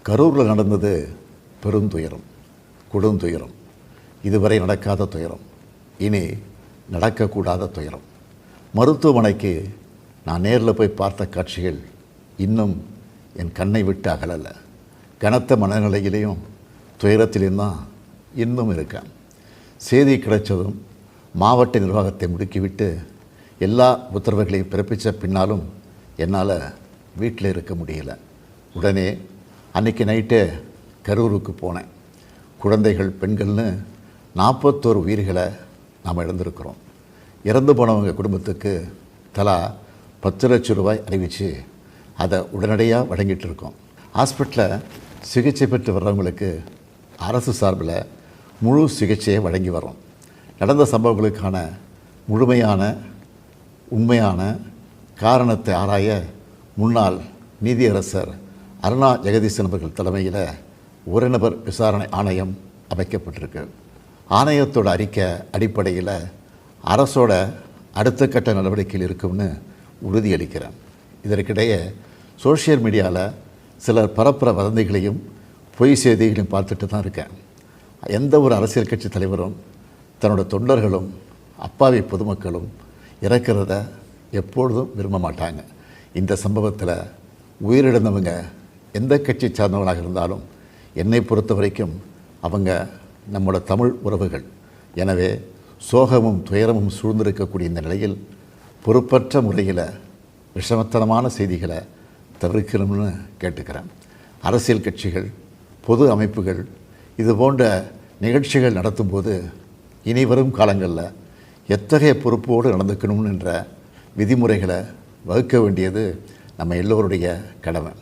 கரூரில் நடந்தது பெருந்துயரம், கொடுந்துயரம். இதுவரை நடக்காத துயரம், இனி நடக்கக்கூடாத துயரம். மருத்துவமனைக்கு நான் நேரில் போய் பார்த்த காட்சிகள் இன்னும் என் கண்ணை விட்டு அகலலை. கனத்த மனநிலையிலையும் துயரத்திலையும் தான் இன்னும் இருக்கேன். செய்தி கிடைச்சதும் மாவட்ட நிர்வாகத்தை முடுக்கிவிட்டு எல்லா உத்தரவுகளையும் பிறப்பித்த பின்னாலும் என்னால் வீட்டில் இருக்க முடியல. உடனே அன்றைக்கி நைட்டே கரூருக்கு போனேன். குழந்தைகள், பெண்கள்னு 41 உயிர்களை நாம் இழந்திருக்கிறோம். இறந்து போனவங்க குடும்பத்துக்கு தலா 10 லட்சம் ரூபாய் அறிவித்து அதை உடனடியாக வழங்கிட்டு இருக்கோம். ஹாஸ்பிட்டலில் சிகிச்சை பெற்று வர்றவங்களுக்கு அரசு சார்பில் முழு சிகிச்சையை வழங்கி வரோம். நடந்த சம்பவங்களுக்கான முழுமையான உண்மையான காரணத்தை ஆராய முன்னாள் நீதியரசர் அருணா ஜெகதீசன் அவர்கள் தலைமையில் ஒரு நபர் விசாரணை ஆணையம் அமைக்கப்பட்டிருக்கு. ஆணையத்தோட அறிக்கை அடிப்படையில் அரசோட அடுத்த கட்ட நடவடிக்கையில் இருக்கும்னு உறுதியளிக்கிறேன். இதற்கிடையே சோஷியல் மீடியாவில் சிலர் பரப்புற வதந்திகளையும் பொய் செய்திகளையும் பார்த்துட்டு தான் இருக்கேன். எந்த ஒரு அரசியல் கட்சி தலைவரும் தன்னோட தொண்டர்களும் அப்பாவி பொதுமக்களும் இறக்கிறத எப்பொழுதும் விரும்ப மாட்டாங்க. இந்த சம்பவத்தில் உயிரிழந்தவங்க எந்த கட்சி சார்ந்தவங்களாக இருந்தாலும் என்னை பொறுத்த வரைக்கும் அவங்க நம்மளோட தமிழ் உறவுகள். எனவே சோகமும் துயரமும் சூழ்ந்திருக்கக்கூடிய இந்த நிலையில் பொறுப்பற்ற முறையில் விஷமத்தனமான செய்திகளை தவிர்க்கணும்னு கேட்டுக்கிறேன். அரசியல் கட்சிகள், பொது அமைப்புகள் இது போன்ற நிகழ்ச்சிகள் நடத்தும்போது இனி வரும் காலங்களில் எத்தகைய பொறுப்போடு நடந்துக்கணும்ன்ற விதிமுறைகளை வகுக்க வேண்டியது நம்ம எல்லோருடைய கடமை.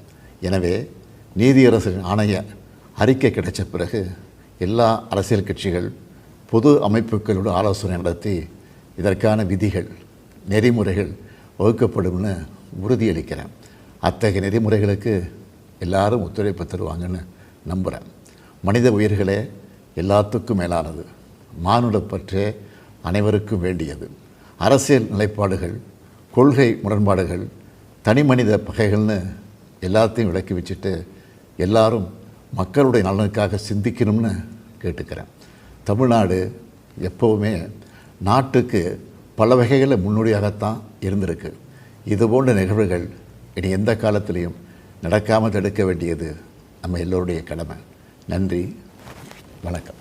எனவே நீதியரசரின் ஆணைய அறிக்கை கிடைச்ச பிறகு எல்லா அரசியல் கட்சிகள், பொது அமைப்புகளோடு ஆலோசனை நடத்தி இதற்கான விதிகள், நெறிமுறைகள் வகுக்கப்படும்னு உறுதியளிக்கிறேன். அத்தகைய நெறிமுறைகளுக்கு எல்லாரும் ஒத்துழைப்பு தருவாங்கன்னு நம்புகிறேன். மனித உயிர்களே எல்லாத்துக்கும் மேலானது. மானுடப்பற்றே அனைவருக்கும் வேண்டியது. அரசியல் நிலைப்பாடுகள், கொள்கை முரண்பாடுகள், தனி மனித பகைகள்னு எல்லாத்தையும் விலக்கி வச்சுட்டு எல்லாரும் மக்களுடைய நலனுக்காக சிந்திக்கணும்னு கேட்டுக்கிறேன். தமிழ்நாடு எப்போவுமே நாட்டுக்கு பல வகைகளில் முன்னோடியாகத்தான் இருந்திருக்கு. இதுபோன்ற நிகழ்வுகள் இனி எந்த காலத்திலையும் நடக்காமல் தடுக்க வேண்டியது நம்ம எல்லோருடைய கடமை. நன்றி, வணக்கம்.